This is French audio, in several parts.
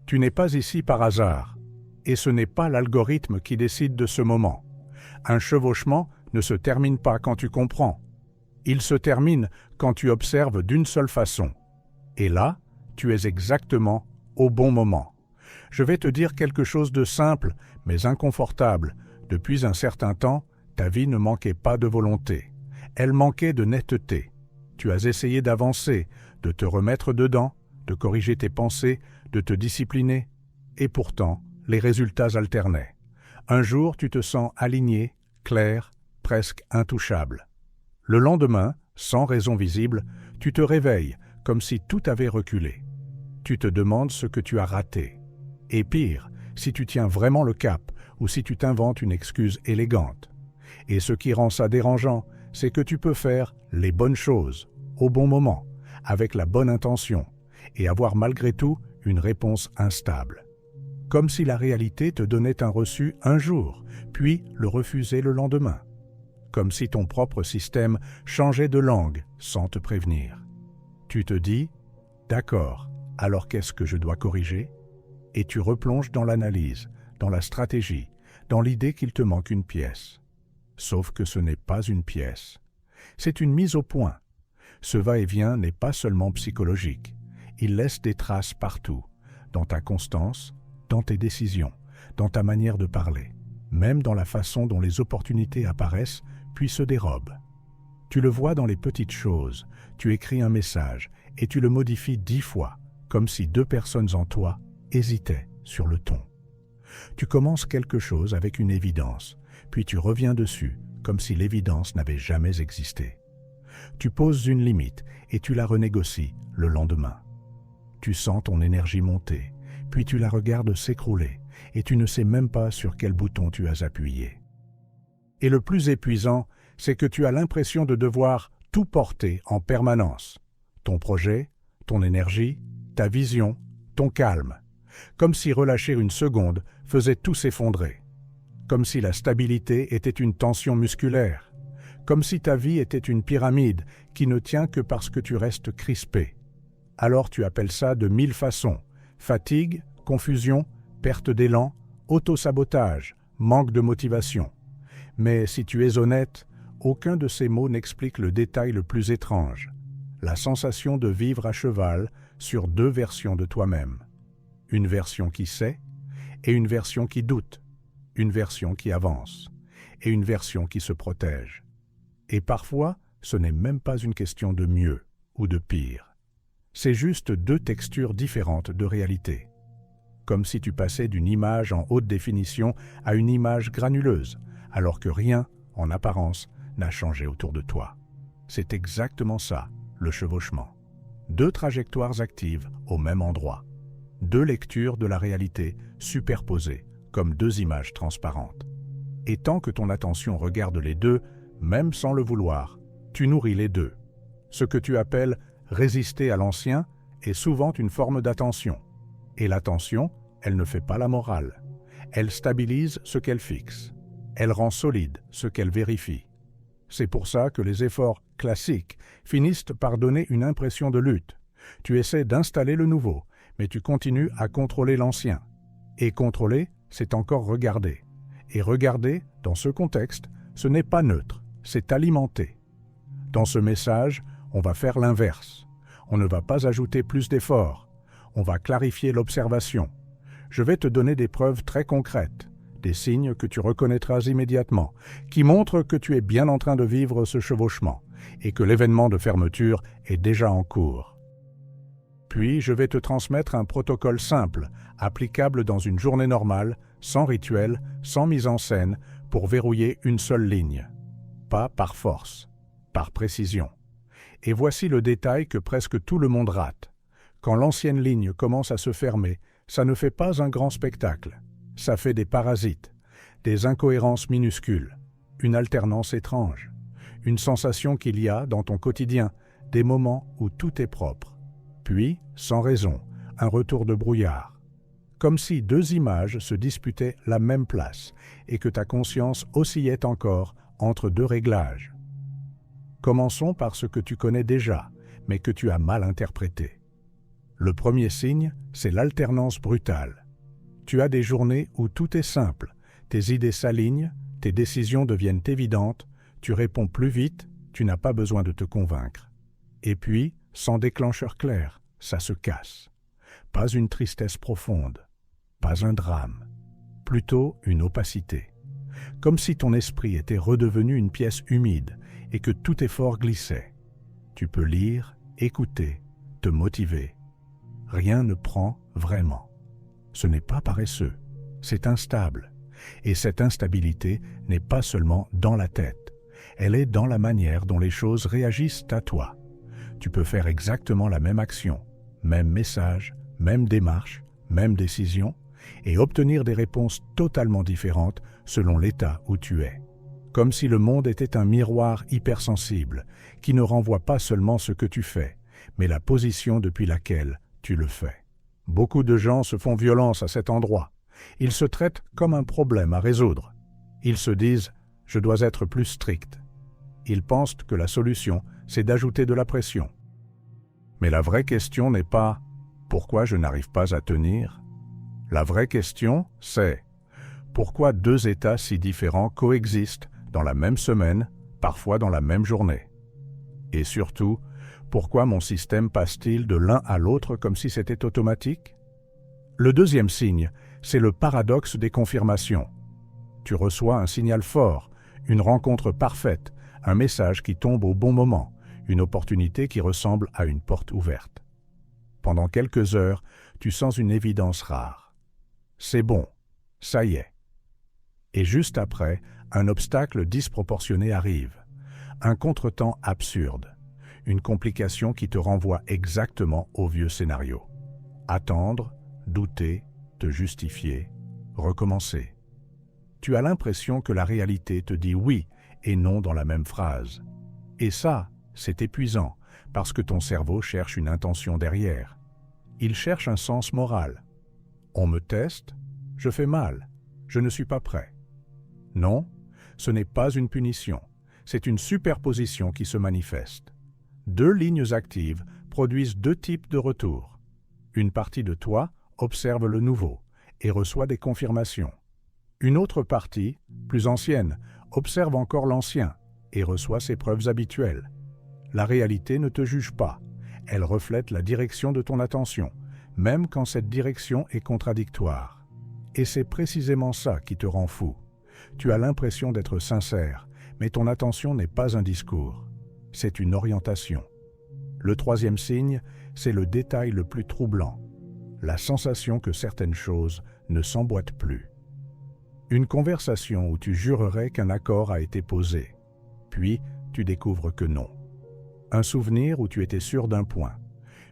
Tu n'es pas ici par hasard, et ce n'est pas l'algorithme qui décide de ce moment. Un chevauchement ne se termine pas quand tu comprends. Il se termine quand tu observes d'une seule façon. Et là, tu es exactement au bon moment. Je vais te dire quelque chose de simple, mais inconfortable. Depuis un certain temps, ta vie ne manquait pas de volonté. Elle manquait de netteté. Tu as essayé d'avancer, de te remettre dedans, de corriger tes pensées, de te discipliner. Et pourtant, les résultats alternaient. Un jour, tu te sens aligné, clair, presque intouchable. Le lendemain, sans raison visible, tu te réveilles comme si tout avait reculé. Tu te demandes ce que tu as raté. Et pire, si tu tiens vraiment le cap ou si tu t'inventes une excuse élégante. Et ce qui rend ça dérangeant, c'est que tu peux faire les bonnes choses, au bon moment, avec la bonne intention, et avoir malgré tout une réponse instable. Comme si la réalité te donnait un reçu un jour, puis le refusait le lendemain. Comme si ton propre système changeait de langue sans te prévenir. Tu te dis « D'accord, alors qu'est-ce que je dois corriger ?» Et tu replonges dans l'analyse, dans la stratégie, dans l'idée qu'il te manque une pièce. Sauf que ce n'est pas une pièce. C'est une mise au point. Ce va-et-vient n'est pas seulement psychologique. Il laisse des traces partout, dans ta constance, dans tes décisions, dans ta manière de parler, même dans la façon dont les opportunités apparaissent puis se dérobent. Tu le vois dans les petites choses, tu écris un message et tu le modifies 10 fois, comme si 2 personnes en toi hésitaient sur le ton. Tu commences quelque chose avec une évidence, puis tu reviens dessus, comme si l'évidence n'avait jamais existé. Tu poses une limite et tu la renégocies le lendemain. Tu sens ton énergie monter, puis tu la regardes s'écrouler et tu ne sais même pas sur quel bouton tu as appuyé. Et le plus épuisant, c'est que tu as l'impression de devoir tout porter en permanence. Ton projet, ton énergie, ta vision, ton calme. Comme si relâcher une seconde faisait tout s'effondrer. Comme si la stabilité était une tension musculaire. Comme si ta vie était une pyramide qui ne tient que parce que tu restes crispé. Alors tu appelles ça de 1000 façons. Fatigue, confusion, perte d'élan, auto-sabotage, manque de motivation. Mais si tu es honnête, aucun de ces mots n'explique le détail le plus étrange. La sensation de vivre à cheval sur 2 versions de toi-même. Une version qui sait et une version qui doute. Une version qui avance et une version qui se protège. Et parfois, ce n'est même pas une question de mieux ou de pire. C'est juste 2 textures différentes de réalité. Comme si tu passais d'une image en haute définition à une image granuleuse, alors que rien, en apparence, n'a changé autour de toi. C'est exactement ça, le chevauchement. 2 trajectoires actives au même endroit. 2 lectures de la réalité superposées, comme 2 images transparentes. Et tant que ton attention regarde les 2, même sans le vouloir, tu nourris les 2. Ce que tu appelles résister à l'ancien est souvent une forme d'attention. Et l'attention, elle ne fait pas la morale. Elle stabilise ce qu'elle fixe. Elle rend solide ce qu'elle vérifie. C'est pour ça que les efforts classiques finissent par donner une impression de lutte. Tu essaies d'installer le nouveau, mais tu continues à contrôler l'ancien. Et contrôler, c'est encore regarder. Et regarder, dans ce contexte, ce n'est pas neutre, c'est alimenter. Dans ce message, on va faire l'inverse. On ne va pas ajouter plus d'efforts. On va clarifier l'observation. Je vais te donner des preuves très concrètes, des signes que tu reconnaîtras immédiatement, qui montrent que tu es bien en train de vivre ce chevauchement et que l'événement de fermeture est déjà en cours. Puis, je vais te transmettre un protocole simple, applicable dans une journée normale, sans rituel, sans mise en scène, pour verrouiller une seule ligne. Pas par force, par précision. Et voici le détail que presque tout le monde rate. Quand l'ancienne ligne commence à se fermer, ça ne fait pas un grand spectacle. Ça fait des parasites, des incohérences minuscules, une alternance étrange, une sensation qu'il y a dans ton quotidien, des moments où tout est propre. Puis, sans raison, un retour de brouillard. Comme si 2 images se disputaient la même place et que ta conscience oscillait encore entre 2 réglages. Commençons par ce que tu connais déjà, mais que tu as mal interprété. Le premier signe, c'est l'alternance brutale. Tu as des journées où tout est simple, tes idées s'alignent, tes décisions deviennent évidentes, tu réponds plus vite, tu n'as pas besoin de te convaincre. Et puis, sans déclencheur clair, ça se casse. Pas une tristesse profonde, pas un drame, plutôt une opacité. Comme si ton esprit était redevenu une pièce humide et que tout effort glissait. Tu peux lire, écouter, te motiver. Rien ne prend vraiment. Ce n'est pas paresseux, c'est instable. Et cette instabilité n'est pas seulement dans la tête, elle est dans la manière dont les choses réagissent à toi. Tu peux faire exactement la même action, même message, même démarche, même décision, et obtenir des réponses totalement différentes selon l'état où tu es. Comme si le monde était un miroir hypersensible, qui ne renvoie pas seulement ce que tu fais, mais la position depuis laquelle tu le fais. Beaucoup de gens se font violence à cet endroit. Ils se traitent comme un problème à résoudre. Ils se disent « je dois être plus strict ». Ils pensent que la solution, c'est d'ajouter de la pression. Mais la vraie question n'est pas « pourquoi je n'arrive pas à tenir ?» La vraie question, c'est « pourquoi deux états si différents coexistent dans la même semaine, parfois dans la même journée ?» Et surtout, pourquoi mon système passe-t-il de l'un à l'autre comme si c'était automatique? Le deuxième signe, c'est le paradoxe des confirmations. Tu reçois un signal fort, une rencontre parfaite, un message qui tombe au bon moment, une opportunité qui ressemble à une porte ouverte. Pendant quelques heures, tu sens une évidence rare. C'est bon, ça y est. Et juste après, un obstacle disproportionné arrive, un contretemps absurde, une complication qui te renvoie exactement au vieux scénario. Attendre, douter, te justifier, recommencer. Tu as l'impression que la réalité te dit oui et non dans la même phrase. Et ça, c'est épuisant, parce que ton cerveau cherche une intention derrière. Il cherche un sens moral. On me teste, je fais mal, je ne suis pas prêt. Non, ce n'est pas une punition, c'est une superposition qui se manifeste. Deux lignes actives produisent deux types de retours. Une partie de toi observe le nouveau et reçoit des confirmations. Une autre partie, plus ancienne, observe encore l'ancien et reçoit ses preuves habituelles. La réalité ne te juge pas, elle reflète la direction de ton attention, même quand cette direction est contradictoire. Et c'est précisément ça qui te rend fou. Tu as l'impression d'être sincère, mais ton attention n'est pas un discours. C'est une orientation. Le troisième signe, c'est le détail le plus troublant, la sensation que certaines choses ne s'emboîtent plus. Une conversation où tu jurerais qu'un accord a été posé, puis tu découvres que non. Un souvenir où tu étais sûr d'un point,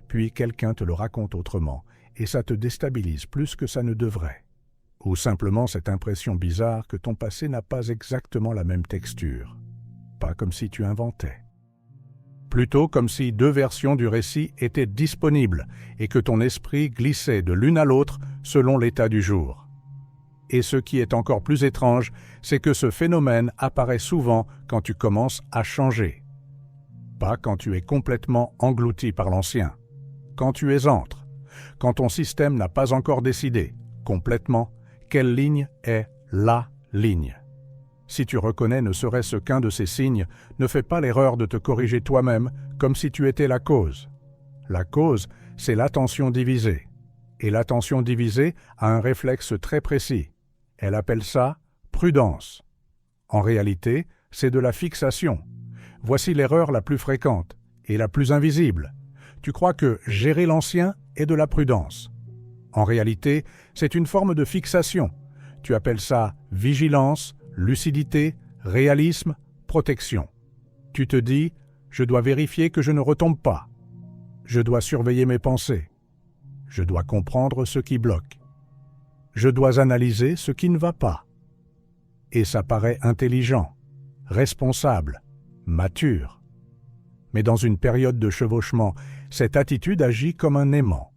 puis quelqu'un te le raconte autrement, et ça te déstabilise plus que ça ne devrait. Ou simplement cette impression bizarre que ton passé n'a pas exactement la même texture. Pas comme si tu inventais. Plutôt comme si deux versions du récit étaient disponibles et que ton esprit glissait de l'une à l'autre selon l'état du jour. Et ce qui est encore plus étrange, c'est que ce phénomène apparaît souvent quand tu commences à changer. Pas quand tu es complètement englouti par l'ancien. Quand tu es entre. Quand ton système n'a pas encore décidé, complètement, quelle ligne est la ligne. Si tu reconnais ne serait-ce qu'un de ces signes, ne fais pas l'erreur de te corriger toi-même comme si tu étais la cause. La cause, c'est l'attention divisée. Et l'attention divisée a un réflexe très précis. Elle appelle ça prudence. En réalité, c'est de la fixation. Voici l'erreur la plus fréquente et la plus invisible. Tu crois que gérer l'ancien est de la prudence. En réalité, c'est une forme de fixation. Tu appelles ça vigilance, lucidité, réalisme, protection. Tu te dis « je dois vérifier que je ne retombe pas. Je dois surveiller mes pensées. Je dois comprendre ce qui bloque. Je dois analyser ce qui ne va pas. » Et ça paraît intelligent, responsable, mature. Mais dans une période de chevauchement, cette attitude agit comme un aimant.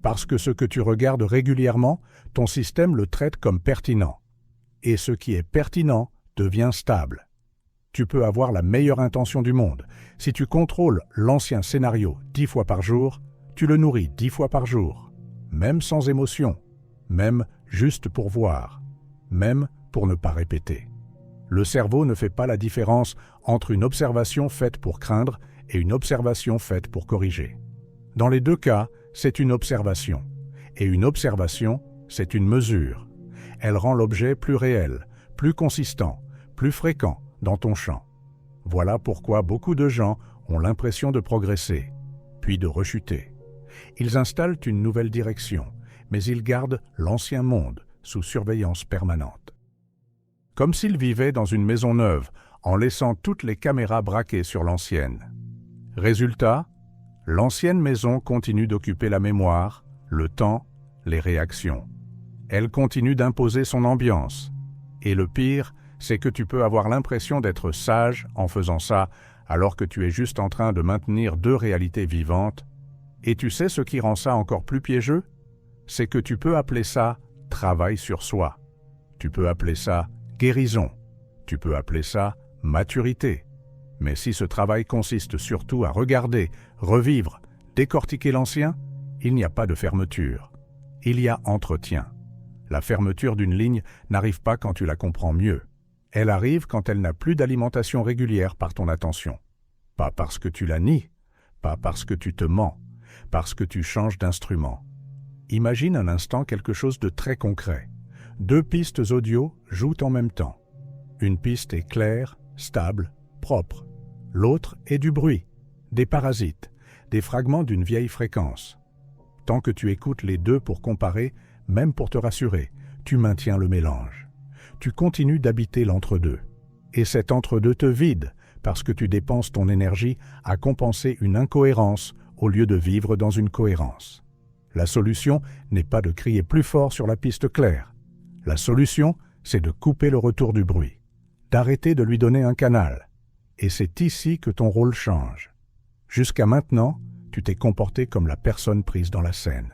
Parce que ce que tu regardes régulièrement, ton système le traite comme pertinent. Et ce qui est pertinent devient stable. Tu peux avoir la meilleure intention du monde. Si tu contrôles l'ancien scénario 10 fois par jour, Tu le nourris 10 fois par jour, même sans émotion, même juste pour voir, même pour ne pas répéter. Le cerveau ne fait pas la différence entre une observation faite pour craindre et une observation faite pour corriger. Dans les deux cas, c'est une observation. Et une observation, c'est une mesure. Elle rend l'objet plus réel, plus consistant, plus fréquent dans ton champ. Voilà pourquoi beaucoup de gens ont l'impression de progresser, puis de rechuter. Ils installent une nouvelle direction, mais ils gardent l'ancien monde sous surveillance permanente. Comme s'ils vivaient dans une maison neuve, en laissant toutes les caméras braquées sur l'ancienne. Résultat, l'ancienne maison continue d'occuper la mémoire, le temps, les réactions. Elle continue d'imposer son ambiance. Et le pire, c'est que tu peux avoir l'impression d'être sage en faisant ça, alors que tu es juste en train de maintenir deux réalités vivantes. Et tu sais ce qui rend ça encore plus piégeux? C'est que tu peux appeler ça « travail sur soi ». Tu peux appeler ça « guérison ». Tu peux appeler ça « maturité ». Mais si ce travail consiste surtout à regarder, revivre, décortiquer l'ancien, il n'y a pas de fermeture. Il y a entretien. La fermeture d'une ligne n'arrive pas quand tu la comprends mieux. Elle arrive quand elle n'a plus d'alimentation régulière par ton attention. Pas parce que tu la nies, pas parce que tu te mens, parce que tu changes d'instrument. Imagine un instant quelque chose de très concret. Deux pistes audio jouent en même temps. Une piste est claire, stable, propre. L'autre est du bruit, des parasites, des fragments d'une vieille fréquence. Tant que tu écoutes les deux pour comparer, même pour te rassurer, tu maintiens le mélange. Tu continues d'habiter l'entre-deux. Et cet entre-deux te vide parce que tu dépenses ton énergie à compenser une incohérence au lieu de vivre dans une cohérence. La solution n'est pas de crier plus fort sur la piste claire. La solution, c'est de couper le retour du bruit, d'arrêter de lui donner un canal. Et c'est ici que ton rôle change. Jusqu'à maintenant, tu t'es comporté comme la personne prise dans la scène,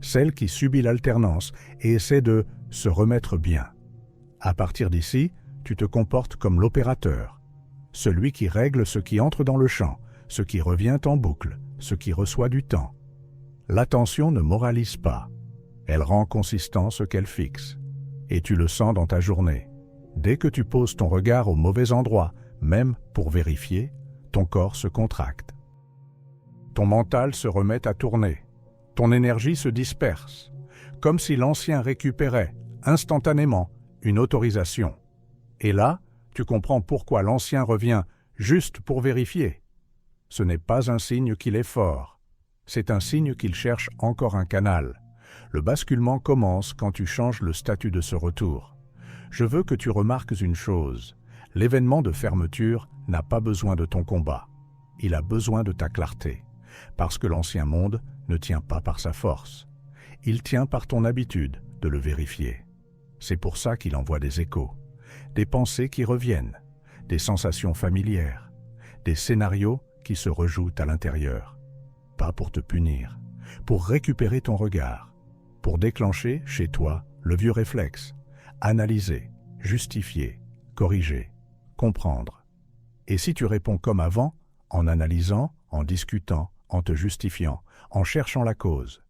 celle qui subit l'alternance et essaie de se remettre bien. À partir d'ici, tu te comportes comme l'opérateur, celui qui règle ce qui entre dans le champ, ce qui revient en boucle, ce qui reçoit du temps. L'attention ne moralise pas, elle rend consistant ce qu'elle fixe. Et tu le sens dans ta journée. Dès que tu poses ton regard au mauvais endroit, même pour vérifier, ton corps se contracte. Ton mental se remet à tourner. Ton énergie se disperse, comme si l'ancien récupérait, instantanément, une autorisation. Et là, tu comprends pourquoi l'ancien revient juste pour vérifier. Ce n'est pas un signe qu'il est fort. C'est un signe qu'il cherche encore un canal. Le basculement commence quand tu changes le statut de ce retour. Je veux que tu remarques une chose. L'événement de fermeture n'a pas besoin de ton combat. Il a besoin de ta clarté. Parce que l'ancien monde ne tient pas par sa force. Il tient par ton habitude de le vérifier. C'est pour ça qu'il envoie des échos, des pensées qui reviennent, des sensations familières, des scénarios qui se rejouent à l'intérieur. Pas pour te punir, pour récupérer ton regard, pour déclencher chez toi le vieux réflexe, analyser, justifier, corriger, comprendre. Et si tu réponds comme avant, en analysant, en discutant, en te justifiant, en cherchant la cause,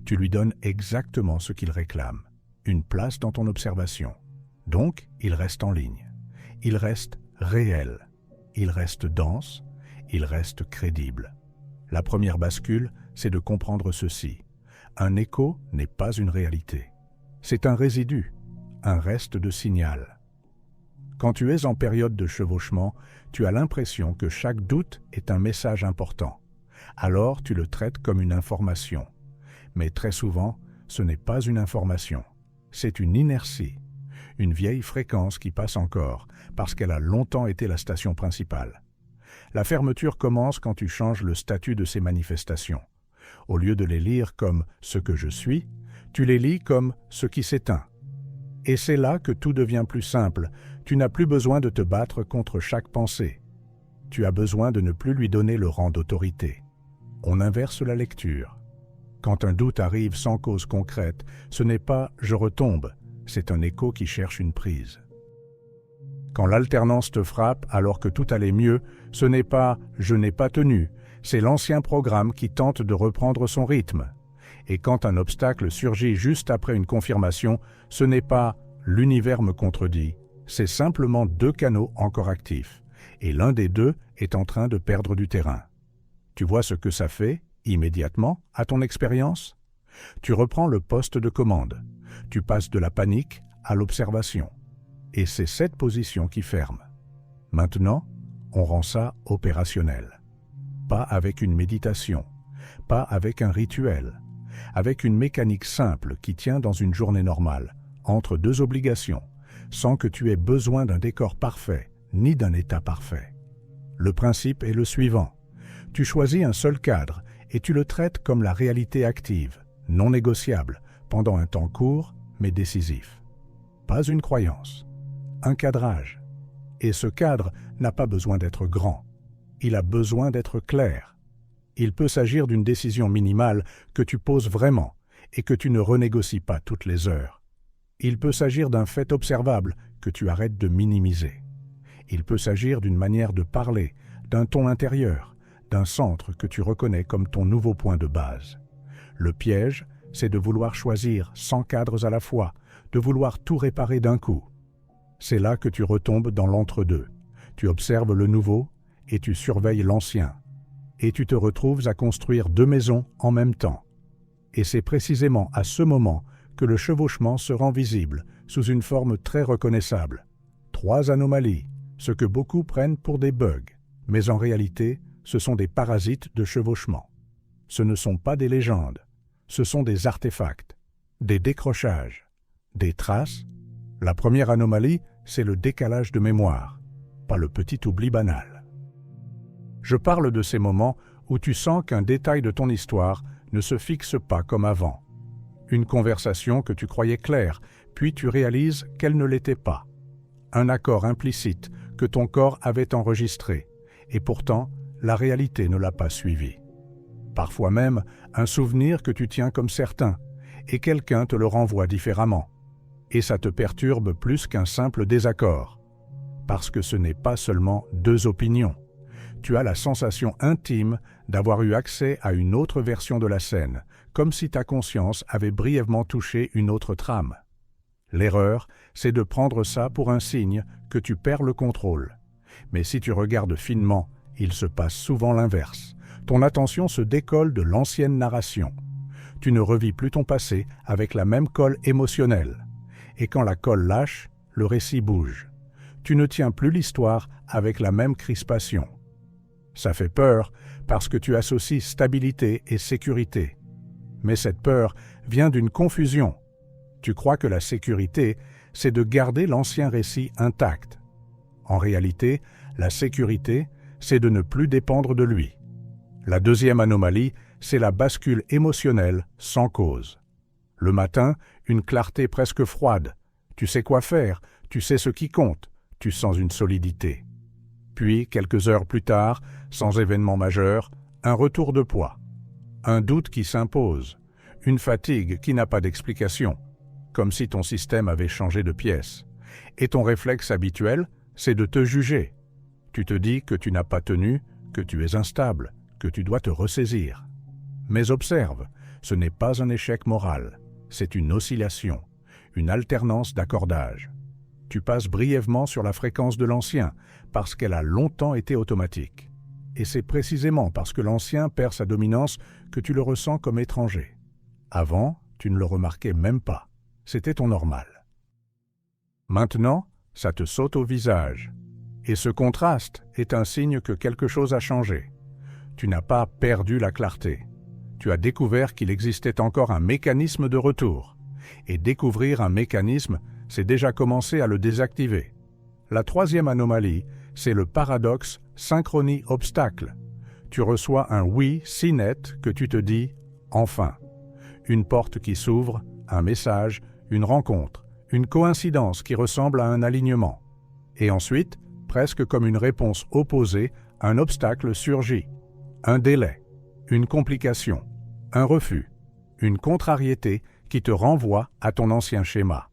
tu lui donnes exactement ce qu'il réclame, une place dans ton observation. Donc, il reste en ligne. Il reste réel. Il reste dense. Il reste crédible. La première bascule, c'est de comprendre ceci. Un écho n'est pas une réalité. C'est un résidu, un reste de signal. Quand tu es en période de chevauchement, tu as l'impression que chaque doute est un message important. Alors tu le traites comme une information. Mais très souvent, ce n'est pas une information. C'est une inertie, une vieille fréquence qui passe encore parce qu'elle a longtemps été la station principale. La fermeture commence quand tu changes le statut de ces manifestations. Au lieu de les lire comme « ce que je suis », tu les lis comme « ce qui s'éteint ». Et c'est là que tout devient plus simple. Tu n'as plus besoin de te battre contre chaque pensée. Tu as besoin de ne plus lui donner le rang d'autorité. On inverse la lecture. Quand un doute arrive sans cause concrète, ce n'est pas « je retombe », c'est un écho qui cherche une prise. Quand l'alternance te frappe alors que tout allait mieux, ce n'est pas « je n'ai pas tenu », C'est l'ancien programme qui tente de reprendre son rythme. Et quand un obstacle surgit juste après une confirmation, ce n'est pas « l'univers me contredit », c'est simplement deux canaux encore actifs, et l'un des deux est en train de perdre du terrain. Tu vois ce que ça fait, immédiatement, à ton expérience? Tu reprends le poste de commande. Tu passes de la panique à l'observation. Et c'est cette position qui ferme. Maintenant, on rend ça opérationnel. Pas avec une méditation, pas avec un rituel, avec une mécanique simple qui tient dans une journée normale, entre deux obligations, sans que tu aies besoin d'un décor parfait, ni d'un état parfait. Le principe est le suivant. Tu choisis un seul cadre et tu le traites comme la réalité active, non négociable, pendant un temps court mais décisif. Pas une croyance, un cadrage. Et ce cadre n'a pas besoin d'être grand. Il a besoin d'être clair. Il peut s'agir d'une décision minimale que tu poses vraiment et que tu ne renégocies pas toutes les heures. Il peut s'agir d'un fait observable que tu arrêtes de minimiser. Il peut s'agir d'une manière de parler, d'un ton intérieur, d'un centre que tu reconnais comme ton nouveau point de base. Le piège, c'est de vouloir choisir 100 cadres à la fois, de vouloir tout réparer d'un coup. C'est là que tu retombes dans l'entre-deux. Tu observes le nouveau et tu surveilles l'ancien. Et tu te retrouves à construire deux maisons en même temps. Et c'est précisément à ce moment que le chevauchement se rend visible sous une forme très reconnaissable. 3 anomalies, ce que beaucoup prennent pour des bugs, mais en réalité, ce sont des parasites de chevauchement. Ce ne sont pas des légendes, ce sont des artefacts, des décrochages, des traces. La première anomalie, c'est le décalage de mémoire, pas le petit oubli banal. Je parle de ces moments où tu sens qu'un détail de ton histoire ne se fixe pas comme avant. Une conversation que tu croyais claire, puis tu réalises qu'elle ne l'était pas. Un accord implicite que ton corps avait enregistré, et pourtant, la réalité ne l'a pas suivi. Parfois même, un souvenir que tu tiens comme certain, et quelqu'un te le renvoie différemment. Et ça te perturbe plus qu'un simple désaccord. Parce que ce n'est pas seulement deux opinions. Tu as la sensation intime d'avoir eu accès à une autre version de la scène, comme si ta conscience avait brièvement touché une autre trame. L'erreur, c'est de prendre ça pour un signe que tu perds le contrôle. Mais si tu regardes finement, il se passe souvent l'inverse. Ton attention se décolle de l'ancienne narration. Tu ne revis plus ton passé avec la même colle émotionnelle. Et quand la colle lâche, le récit bouge. Tu ne tiens plus l'histoire avec la même crispation. Ça fait peur parce que tu associes stabilité et sécurité. Mais cette peur vient d'une confusion. Tu crois que la sécurité, c'est de garder l'ancien récit intact. En réalité, la sécurité, c'est de ne plus dépendre de lui. La deuxième anomalie, c'est la bascule émotionnelle sans cause. Le matin, une clarté presque froide. Tu sais quoi faire, tu sais ce qui compte, tu sens une solidité. Puis, quelques heures plus tard, sans événement majeur, un retour de poids. Un doute qui s'impose, une fatigue qui n'a pas d'explication, comme si ton système avait changé de pièce. Et ton réflexe habituel, c'est de te juger. Tu te dis que tu n'as pas tenu, que tu es instable, que tu dois te ressaisir. Mais observe, ce n'est pas un échec moral, c'est une oscillation, une alternance d'accordage. Tu passes brièvement sur la fréquence de l'ancien, parce qu'elle a longtemps été automatique. Et c'est précisément parce que l'ancien perd sa dominance que tu le ressens comme étranger. Avant, tu ne le remarquais même pas. C'était ton normal. Maintenant, ça te saute au visage. Et ce contraste est un signe que quelque chose a changé. Tu n'as pas perdu la clarté. Tu as découvert qu'il existait encore un mécanisme de retour. Et découvrir un mécanisme, c'est déjà commencer à le désactiver. La troisième anomalie, c'est le paradoxe synchronie-obstacle. Tu reçois un oui si net que tu te dis « enfin ». Une porte qui s'ouvre, un message, une rencontre, une coïncidence qui ressemble à un alignement. Et ensuite, presque comme une réponse opposée, un obstacle surgit. Un délai, une complication, un refus, une contrariété qui te renvoie à ton ancien schéma.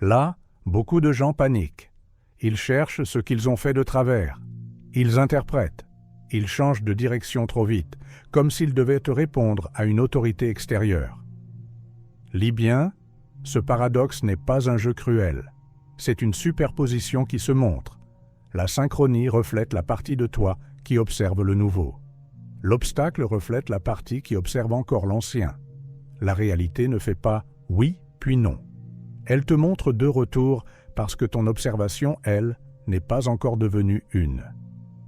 Là, beaucoup de gens paniquent. Ils cherchent ce qu'ils ont fait de travers. Ils interprètent. Il change de direction trop vite, comme s'il devait te répondre à une autorité extérieure. Lis bien, ce paradoxe n'est pas un jeu cruel. C'est une superposition qui se montre. La synchronie reflète la partie de toi qui observe le nouveau. L'obstacle reflète la partie qui observe encore l'ancien. La réalité ne fait pas « oui » puis « non ». Elle te montre deux retours parce que ton observation, elle, n'est pas encore devenue une.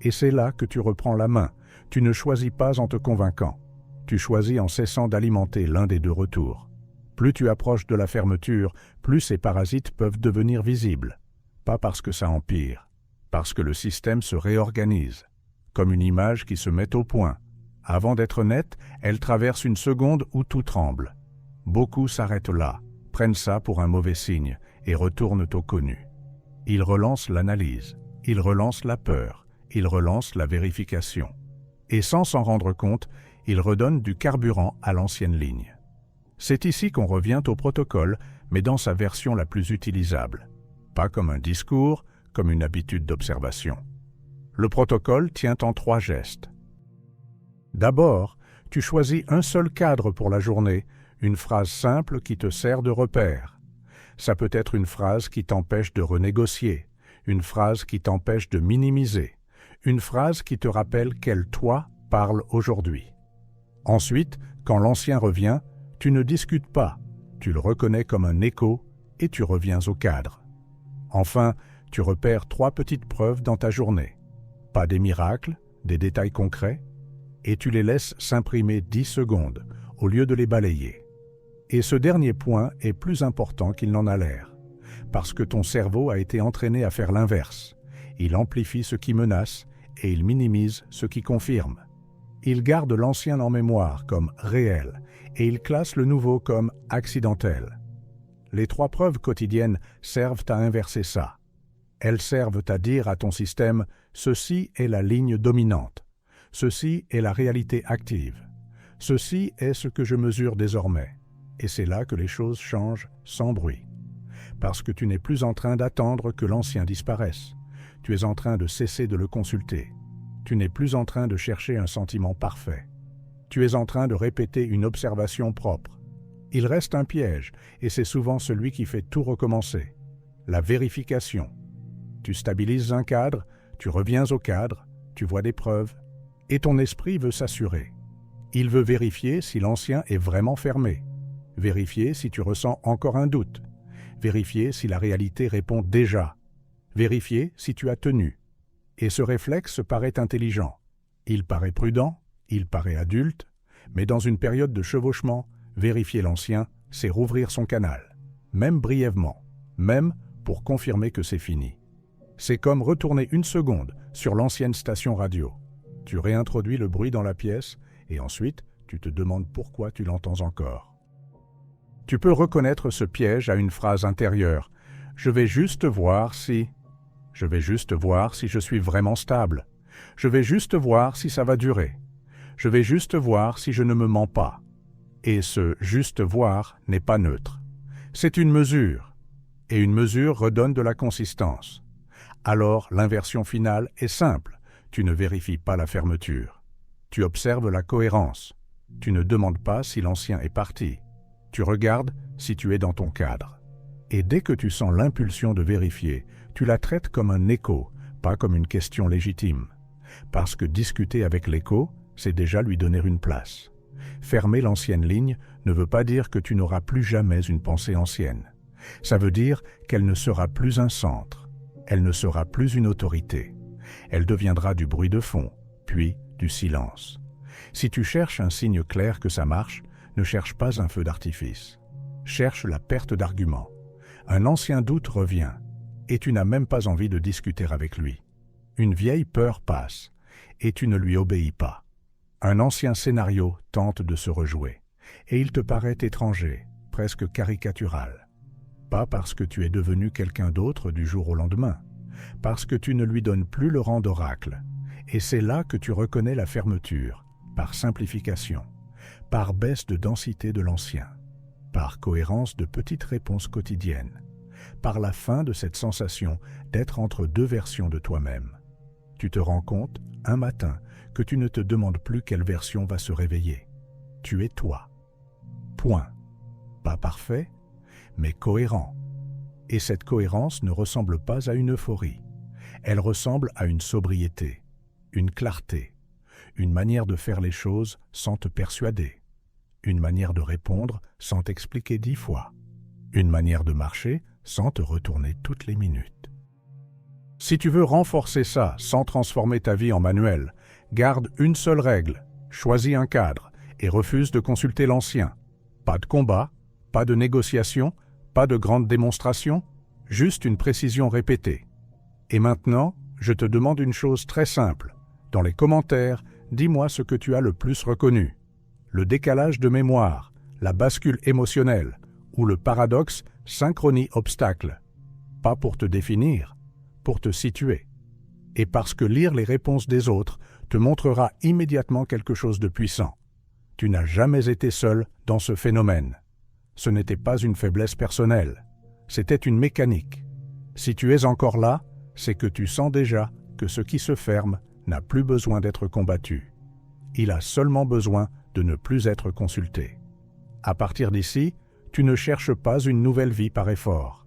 Et c'est là que tu reprends la main. Tu ne choisis pas en te convainquant. Tu choisis en cessant d'alimenter l'un des deux retours. Plus tu approches de la fermeture, plus ces parasites peuvent devenir visibles. Pas parce que ça empire, parce que le système se réorganise. Comme une image qui se met au point. Avant d'être nette, elle traverse une seconde où tout tremble. Beaucoup s'arrêtent là, prennent ça pour un mauvais signe et retournent au connu. Ils relancent l'analyse, ils relancent la peur, ils relancent la vérification. Et sans s'en rendre compte, ils redonnent du carburant à l'ancienne ligne. C'est ici qu'on revient au protocole, mais dans sa version la plus utilisable. Pas comme un discours, comme une habitude d'observation. Le protocole tient en 3 gestes. D'abord, tu choisis un seul cadre pour la journée, une phrase simple qui te sert de repère. Ça peut être une phrase qui t'empêche de renégocier, une phrase qui t'empêche de minimiser, une phrase qui te rappelle quel toi parle aujourd'hui. Ensuite, quand l'ancien revient, tu ne discutes pas, tu le reconnais comme un écho et tu reviens au cadre. Enfin, tu repères 3 petites preuves dans ta journée. Pas des miracles, des détails concrets, et tu les laisses s'imprimer 10 secondes au lieu de les balayer. Et ce dernier point est plus important qu'il n'en a l'air, parce que ton cerveau a été entraîné à faire l'inverse. Il amplifie ce qui menace et il minimise ce qui confirme. Il garde l'ancien en mémoire comme réel et il classe le nouveau comme accidentel. Les 3 preuves quotidiennes servent à inverser ça. Elles servent à dire à ton système « ceci est la ligne dominante ». Ceci est la réalité active. Ceci est ce que je mesure désormais. Et c'est là que les choses changent sans bruit. Parce que tu n'es plus en train d'attendre que l'ancien disparaisse. Tu es en train de cesser de le consulter. Tu n'es plus en train de chercher un sentiment parfait. Tu es en train de répéter une observation propre. Il reste un piège, et c'est souvent celui qui fait tout recommencer. La vérification. Tu stabilises un cadre, tu reviens au cadre, tu vois des preuves, et ton esprit veut s'assurer. Il veut vérifier si l'ancien est vraiment fermé, vérifier si tu ressens encore un doute, vérifier si la réalité répond déjà, vérifier si tu as tenu. Et ce réflexe paraît intelligent, il paraît prudent, il paraît adulte, mais dans une période de chevauchement, vérifier l'ancien, c'est rouvrir son canal, même brièvement, même pour confirmer que c'est fini. C'est comme retourner 1 seconde sur l'ancienne station radio. Tu réintroduis le bruit dans la pièce et ensuite, tu te demandes pourquoi tu l'entends encore. Tu peux reconnaître ce piège à une phrase intérieure. Je vais juste voir si... Je vais juste voir si je suis vraiment stable. Je vais juste voir si ça va durer. Je vais juste voir si je ne me mens pas. Et ce « juste voir » n'est pas neutre. C'est une mesure. Et une mesure redonne de la consistance. Alors, l'inversion finale est simple. Tu ne vérifies pas la fermeture. Tu observes la cohérence. Tu ne demandes pas si l'ancien est parti. Tu regardes si tu es dans ton cadre. Et dès que tu sens l'impulsion de vérifier, tu la traites comme un écho, pas comme une question légitime. Parce que discuter avec l'écho, c'est déjà lui donner une place. Fermer l'ancienne ligne ne veut pas dire que tu n'auras plus jamais une pensée ancienne. Ça veut dire qu'elle ne sera plus un centre. Elle ne sera plus une autorité. Elle deviendra du bruit de fond, puis du silence. Si tu cherches un signe clair que ça marche, ne cherche pas un feu d'artifice. Cherche la perte d'argument. Un ancien doute revient, et tu n'as même pas envie de discuter avec lui. Une vieille peur passe, et tu ne lui obéis pas. Un ancien scénario tente de se rejouer, et il te paraît étranger, presque caricatural. Pas parce que tu es devenu quelqu'un d'autre du jour au lendemain, parce que tu ne lui donnes plus le rang d'oracle. Et c'est là que tu reconnais la fermeture, par simplification, par baisse de densité de l'ancien, par cohérence de petites réponses quotidiennes, par la fin de cette sensation d'être entre 2 versions de toi-même. Tu te rends compte, un matin, que tu ne te demandes plus quelle version va se réveiller. Tu es toi. Point. Pas parfait, mais cohérent. Et cette cohérence ne ressemble pas à une euphorie. Elle ressemble à une sobriété, une clarté, une manière de faire les choses sans te persuader, une manière de répondre sans t'expliquer 10 fois, une manière de marcher sans te retourner toutes les minutes. Si tu veux renforcer ça sans transformer ta vie en manuel, garde une seule règle, choisis un cadre et refuse de consulter l'ancien. Pas de combat, pas de négociation, pas de grande démonstration, juste une précision répétée. Et maintenant, je te demande une chose très simple. Dans les commentaires, dis-moi ce que tu as le plus reconnu. Le décalage de mémoire, la bascule émotionnelle ou le paradoxe synchronie-obstacle. Pas pour te définir, pour te situer. Et parce que lire les réponses des autres te montrera immédiatement quelque chose de puissant. Tu n'as jamais été seul dans ce phénomène. Ce n'était pas une faiblesse personnelle, c'était une mécanique. Si tu es encore là, c'est que tu sens déjà que ce qui se ferme n'a plus besoin d'être combattu. Il a seulement besoin de ne plus être consulté. À partir d'ici, tu ne cherches pas une nouvelle vie par effort.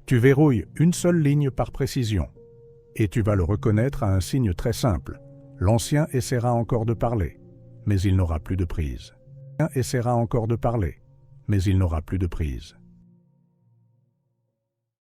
Tu verrouilles une seule ligne par précision. Et tu vas le reconnaître à un signe très simple. L'ancien essaiera encore de parler, mais il n'aura plus de prise. L'ancien essaiera encore de parler, mais il n'aura plus de prise.